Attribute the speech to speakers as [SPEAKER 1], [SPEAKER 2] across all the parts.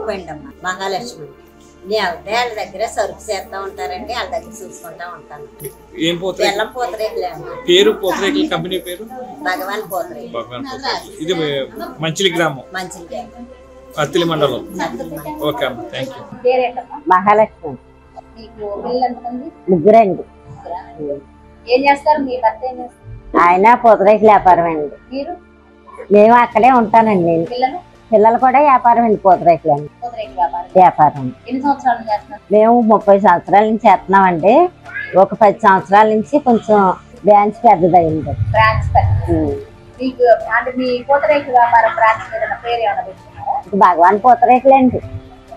[SPEAKER 1] ముక్కుపోయిందమ్మ మహాలక్ష్మి. నేవుతే వాళ్ళ దగ్గర సరుకు చేస్తా ఉంటారండి, వాళ్ళ దగ్గర చూసుకుంటా ఉంటాను.
[SPEAKER 2] ఏం పూతరేకులు?
[SPEAKER 1] బెల్లం పూతరేకులే అమ్మ.
[SPEAKER 2] పేరు పూతరేకుల కంపెనీ పేరు
[SPEAKER 1] భగవాన్ పూతరేకులు.
[SPEAKER 2] భగవాన్ పూతరేకులు. ఇది మంచిలి గ్రామం,
[SPEAKER 1] మంచిలి గ్రామం,
[SPEAKER 2] అత్తిలి మండలం. ఓకే అమ్మ, థ్యాంక్ యూ.
[SPEAKER 3] మహాలక్ష్మి. ముగ్గురండి.
[SPEAKER 4] ఏం చేస్తారు మీ భర్త? ఏం చేస్తారు?
[SPEAKER 3] ఆయన పూతరేకుల వ్యాపారం అండి.
[SPEAKER 4] మీరు?
[SPEAKER 3] మేము అక్కడే ఉంటానండి.
[SPEAKER 4] పిల్లలు?
[SPEAKER 3] పిల్లలు కూడా వ్యాపారం అండి, పూతరేకులు అండి వ్యాపారం.
[SPEAKER 4] ఎన్ని సంవత్సరాల నుంచి చేస్తున్నారు?
[SPEAKER 3] మేము 30 సంవత్సరాల నుంచి చేస్తున్నామండి. ఒక 10 సంవత్సరాల నుంచి కొంచెం బ్రాంచ్ పెద్దదైంది.
[SPEAKER 4] బ్రాంచ్ మీకు అంటే మీ పూతరేకుల వ్యాపారం బ్రాంచ్ పేరు ఏమైనా పెట్టుకున్నారా?
[SPEAKER 3] భగవాన్ పూతరేకులు అండి.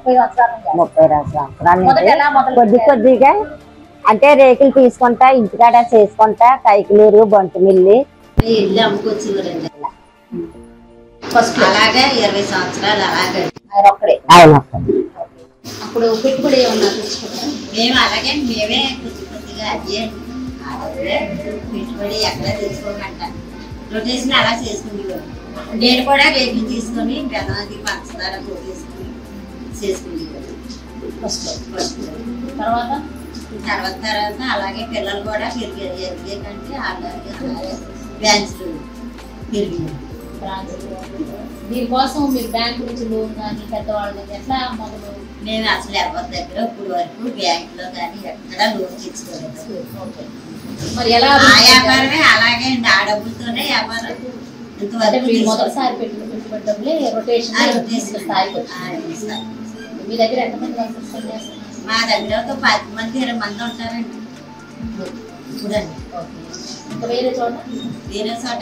[SPEAKER 3] 30 సంవత్సరాల నుంచి కొద్ది కొద్దిగా అంటే రేకులు తీసుకుంటా, ఇంటికాడ చేసుకుంటా, కైకిలూరు, బొంటమిల్లి
[SPEAKER 1] ఇల్లు అమ్ముకొచ్చేవారండి. అలాగే 20 సంవత్సరాలు అలాగే
[SPEAKER 4] ఒక్కడే.
[SPEAKER 1] అప్పుడు పెట్టుబడి ఏమన్నా తెచ్చుకుంటాం మేము. అలాగే మేమే కొద్దిగా అదే పెట్టుబడి ఎక్కడ తెచ్చుకోమంట రొటేషన్ అలా చేసుకునేవారు. నేను కూడా రేకులు తీసుకొని బెల్లం పంచదార కొట్టేసుకుని చేసుకునేవారు. తర్వాత అలాగే పిల్లలు కూడా పెరిగారు. ఎందుకంటే అలాగే బ్రాంచ్లు పెరిగారు.
[SPEAKER 4] దీనికోసం మీరు బ్యాంకు నుంచి లోన్ కానీ పెద్దవాళ్ళు ఎట్లా మొదలు?
[SPEAKER 1] మేము అసలు ఎవరి దగ్గర ఇప్పుడు వరకు బ్యాంకులో కానీ ఎక్కడ లోన్ తెచ్చుకోలేదు.
[SPEAKER 4] మరి ఎలా?
[SPEAKER 1] ఆ వ్యాపారమే అలాగే అండి, ఆ డబ్బులతోనే వ్యాపారం.
[SPEAKER 4] మొదటిసారి పెట్టుబడి డబ్బులే రొటేషన్ స్థాయికి వచ్చింది. మీ దగ్గర ఎంతమంది వర్కర్స్ చేస్తున్నారు?
[SPEAKER 1] మా దగ్గర ఒక 10 మంది 20 మంది ఉంటారండి చూడండి.
[SPEAKER 4] ఇంకా వేరే చోట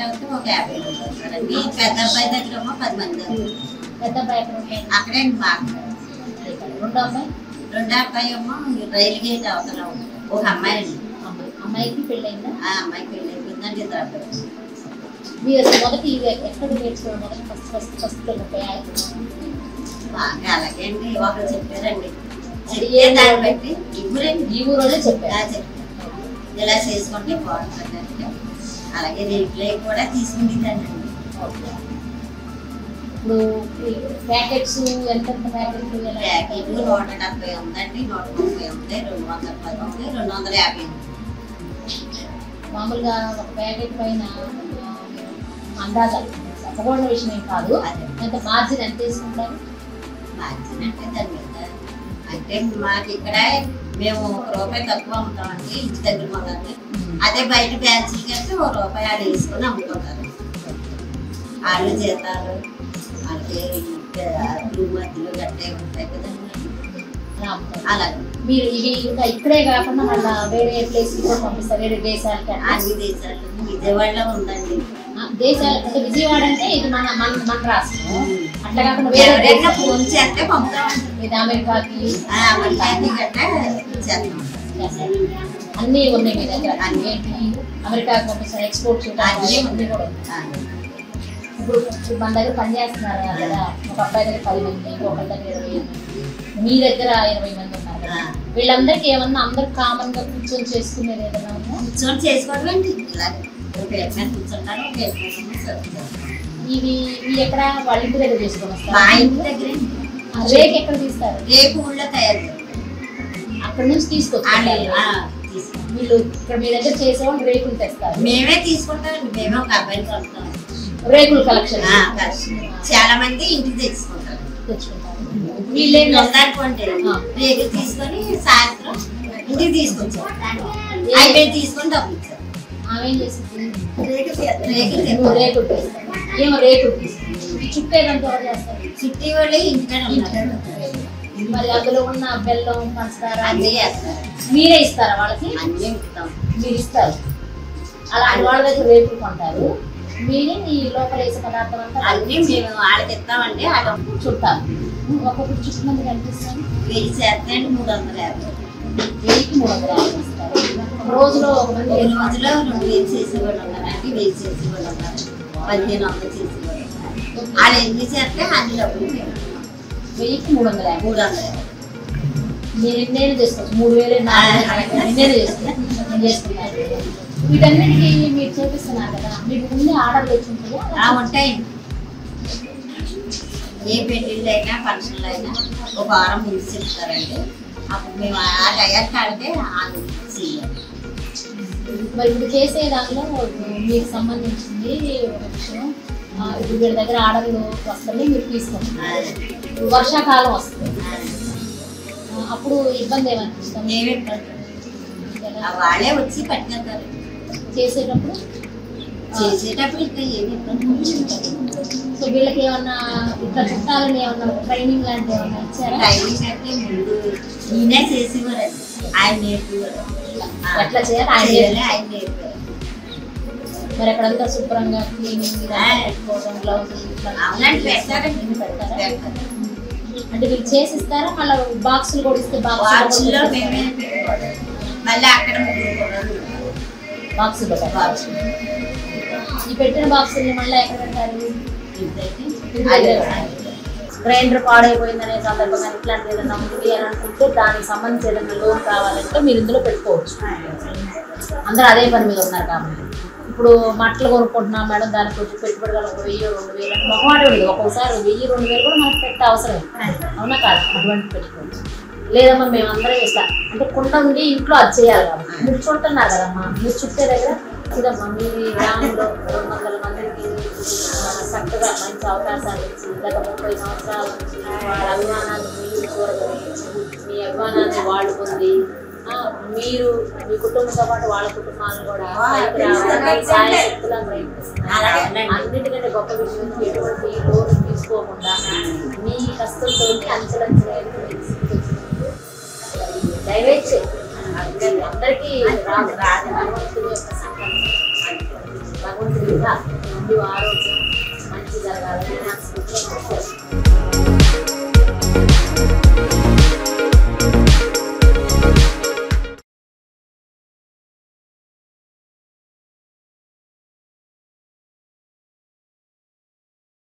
[SPEAKER 1] అయితే ఒక 50 మంది ఉంటారండి. పెద్ద అబ్బాయి దగ్గర 10 మంది.
[SPEAKER 4] పెద్ద అబ్బాయి
[SPEAKER 1] అక్కడే బాగా. రెండో అబ్బాయి ఏమో రైలు గేట్ అవతల ఒక అమ్మాయి అండి.
[SPEAKER 4] అమ్మాయికి పెళ్ళైందా?
[SPEAKER 1] ఆ అమ్మాయికి పెళ్ళైపోయిందండి. 2 అబ్బాయి.
[SPEAKER 4] మీరు అసలు మొదటి ఎక్కడ నేర్చుకోవడం? మొదటి ఫస్ట్
[SPEAKER 1] బాగా అలాగే అండి. ఒకరు చెప్పారండి, దాన్ని బట్టి
[SPEAKER 4] ఈ ఊరోనే చెప్పారు
[SPEAKER 1] ఇలా చేసుకుంటే బాగుంటుందంటే అలాగే రేట్లే కూడా తీసుకుంటుందండి.
[SPEAKER 4] ఇప్పుడు ప్యాకెట్స్ ఎంత ప్యాకెట్లు?
[SPEAKER 1] ప్యాకెట్ 170 ఉందండి, 130 ఉంది, 210 ఉంది, 250 ఉంది.
[SPEAKER 4] మామూలుగా ఒక ప్యాకెట్ పైన అందాజ చెప్పకూడని విషయం ఏం కాదు, ఎంత మార్జిన్ ఎంత తీసుకుంటారు?
[SPEAKER 1] మార్జిన్ అంటే దాని మీద అంటే మాకు ఇక్కడ మేము ₹1 తక్కువ అమ్ముతామండి ఇంటి దగ్గర మొదలు. అదే బయట బ్రాంచ్లకి వెళ్తే ₹1 ఆడ వేసుకొని అమ్ముకుంటారు. వాళ్ళు జీతాలు వాళ్ళకి మధ్యలో గట్టే ఉంటాయి కదండి. అలాగే
[SPEAKER 4] మీరు ఇవి ఇంకా ఇక్కడే కాకుండా మళ్ళీ వేరే ప్లేస్ కూడా పంపిస్తారు, వేరే దేశాలకి?
[SPEAKER 1] అన్ని దేశాలు. విజయవాడలో ఉందండి.
[SPEAKER 4] దేశాలు అంటే విజయవాడ అంటే ఇది మన మన రాష్ట్రం. అట్లా కాకుండా
[SPEAKER 1] వేరే ఫోన్ చేస్తే పంపుతామండి.
[SPEAKER 4] ఇది అమెరికాకి
[SPEAKER 1] అన్నీ
[SPEAKER 4] ఉన్నాయి మీ దగ్గర? ఏంటి అమెరికాకి పంపిస్తారు, ఎక్స్పోర్ట్స్ అన్నీ కూడా. ఇప్పుడు మన దగ్గర పనిచేస్తున్నారు కదా, ఒక అబ్బాయి దగ్గర 10 మంది, ఇంకొకరి దగ్గర 20 మంది, మీ దగ్గర 20 మంది ఉన్నారు కదా. వీళ్ళందరికీ ఏమన్నా అందరు కామన్ గా కూర్చొని చేసుకునేది ఏదైనా ఉందా?
[SPEAKER 1] కూర్చొని చేసుకోవడం కూర్చుంటారు.
[SPEAKER 4] ఇవి ఎక్కడ వాళ్ళ ఇంటి దగ్గర చేసుకొని వస్తారు?
[SPEAKER 1] మా ఇంటి దగ్గర.
[SPEAKER 4] రేపు ఎక్కడ తీస్తారు?
[SPEAKER 1] రేపు ఊళ్ళో తయారు
[SPEAKER 4] అక్కడ నుంచి తీసుకొచ్చారు. వీళ్ళు ఇక్కడ మీ దగ్గర చేసేవాళ్ళు రేకులు తెస్తారు?
[SPEAKER 1] మేమే తీసుకుంటామండి. మేమే ఒక అబ్బాయిని కొంటాం.
[SPEAKER 4] రేకులు కలెక్షన్
[SPEAKER 1] చాలా మంది ఇంటికి తెచ్చుకుంటారు.
[SPEAKER 4] వీళ్ళేం
[SPEAKER 1] అనుకోండి రేకులు తీసుకొని సాయంత్రం ఇంటికి తీసుకొచ్చారు. అయిపోయి తీసుకొని డబ్బులు ఇచ్చారు.
[SPEAKER 4] ఆమెం చేస్తుంది?
[SPEAKER 1] రేకులు
[SPEAKER 4] ఏమో రేకులు తీసుకుంది. చుట్టూ ఏదంతా చేస్తారు?
[SPEAKER 1] చుట్టూ వాళ్ళు ఇంటికాడ ఉంటారు.
[SPEAKER 4] మరి అందులో ఉన్న బెల్లం పంచదార
[SPEAKER 1] అన్నీ చేస్తారు.
[SPEAKER 4] మీరే ఇస్తారా వాళ్ళకి?
[SPEAKER 1] అన్నీ ఇస్తాం.
[SPEAKER 4] మీరు ఇస్తారు. అలాంటి వాళ్ళ దగ్గర రేకులు కొంటారు, మీరే ఈ లోపల వేసే పదార్థం అంతా
[SPEAKER 1] అన్నీ మేము వాళ్ళకి ఇస్తామండి. వాళ్ళ
[SPEAKER 4] చుట్టాలు ఒక్కొక్కటి చుట్టూ మంది కనిపిస్తాను.
[SPEAKER 1] 1000 చేస్తాయండి. 350.
[SPEAKER 4] 1000కి 350 ఇస్తారు. రోజులో ఒక మంది
[SPEAKER 1] రోజులో 2000 చేసేవాళ్ళు ఉన్నారండి. 1000 చేసేవాళ్ళు ఉన్నారు, 1500 చేసేవాళ్ళు ఉన్నారు. వాళ్ళు ఎన్ని చేస్తే అన్ని డబ్బులు
[SPEAKER 4] 1000కి 350.
[SPEAKER 1] 350.
[SPEAKER 4] మీరు ఎన్నైనా చేసుకోవచ్చు. 3000 ఎన్నైనా చేసుకున్నారు. వీటన్నిటికీ మీరు చేపిస్తున్నారు కదా, మీకు ముందే ఆర్డర్లు వచ్చింటాయా?
[SPEAKER 1] ఉంటాయి. ఏ పెళ్ళిళ్ళు అయినా ఫంక్షన్లు అయినా ఒక వారం ముందు చెప్తారండి. అప్పుడు మేము ఆ టయానికి ఆడితే చేయాలి.
[SPEAKER 4] మరి ఇప్పుడు చేసే దానిలో మీకు సంబంధించింది ఒక విషయం, ఇప్పుడు వీళ్ళ దగ్గర ఆర్డర్లు వస్తుంది, మీరు తీసుకుంటున్నారు. వర్షాకాలం వస్తుంది, అప్పుడు ఇబ్బంది ఏమనిపిస్తాం?
[SPEAKER 1] వాళ్ళే వచ్చి పట్టుకెళ్తారు.
[SPEAKER 4] చేసేటప్పుడు
[SPEAKER 1] ఇంకా ఏమి ఇబ్బంది.
[SPEAKER 4] సో వీళ్ళకి ఏమన్నా ఇట్లా చుట్టాలని ఏమన్నా ట్రైనింగ్ లాంటివి ఏమన్నా ఇచ్చారా?
[SPEAKER 1] ట్రైనింగ్ అంటే ముందు ఈయనే చేసేవారండి, ఆయన నేర్పేవారు
[SPEAKER 4] ఎట్లా చేయాలి
[SPEAKER 1] ఆయన నేర్పారు.
[SPEAKER 4] మరి అక్కడంతా శుభ్రంగా క్లీనింగ్ పెట్టుకోవడం, గ్లౌజులు
[SPEAKER 1] పెడతారా?
[SPEAKER 4] అంటే వీళ్ళు చేసిస్తారా? మళ్ళీ బాక్సులు కూడా ఇస్తే
[SPEAKER 1] బాక్సుల్లో మేమే మళ్ళీ అక్కడ
[SPEAKER 4] బాక్సులు ఈ పెట్టిన బాక్సుల్ని మళ్ళీ ఎక్కడ పెట్టారు? గ్రైండర్ పాడైపోయిందనే సందర్భంగా ఇట్లాంటి ఏదైనా ఉంది అని అనుకుంటే దానికి సంబంధించి ఏదైనా లోన్ కావాలంటే మీరు ఇందులో పెట్టుకోవచ్చు. అందరూ అదే పని మీద ఉన్నారు కాబట్టి. ఇప్పుడు మట్టలు కొనుక్కుంటున్నాం మేడం, దానికి కొంచెం పెట్టుబడి ఒక 1000-2000 అంటే మొహమాట ఉండదు. ఒక్కొక్కసారి 1000-2000 కూడా మనకు పెట్టే అవసరం అవునా కాదు? అటువంటి పెట్టుకోవచ్చు. లేదమ్మా మేము అందరం ఇట్లా అంటే కుండ ఉంది ఇంట్లో అది చేయాలి కాబట్టి మీరు చుడుతున్నారు కదమ్మా, మీరు చుట్టే దగ్గర ఇదమ్మా మీరు గ్రామంలో 200 మందికి చక్కగా మంచి అవకాశాలు ఇచ్చి గత 30 సంవత్సరాల నుంచి వాళ్ళ అభిమానాన్ని మీరు చూడగలిగి మీ అభిమానాన్ని వాళ్ళు పొంది మీరు మీ కుటుంబంతో పాటు వాళ్ళ కుటుంబాలను కూడా సాయశక్తులను ప్రయత్నిస్తున్నారు. అన్నిటికంటే గొప్ప విషయం ఎటువంటి లోన్ తీసుకోకుండా మీ కష్టంతో అంచెలంచెలు దయవేసి అందరికీ భగవంతుడి యొక్క సంకల్పం, భగవంతుడిగా ముందు ఆరోగ్యం మంచి జరగాలని నాకు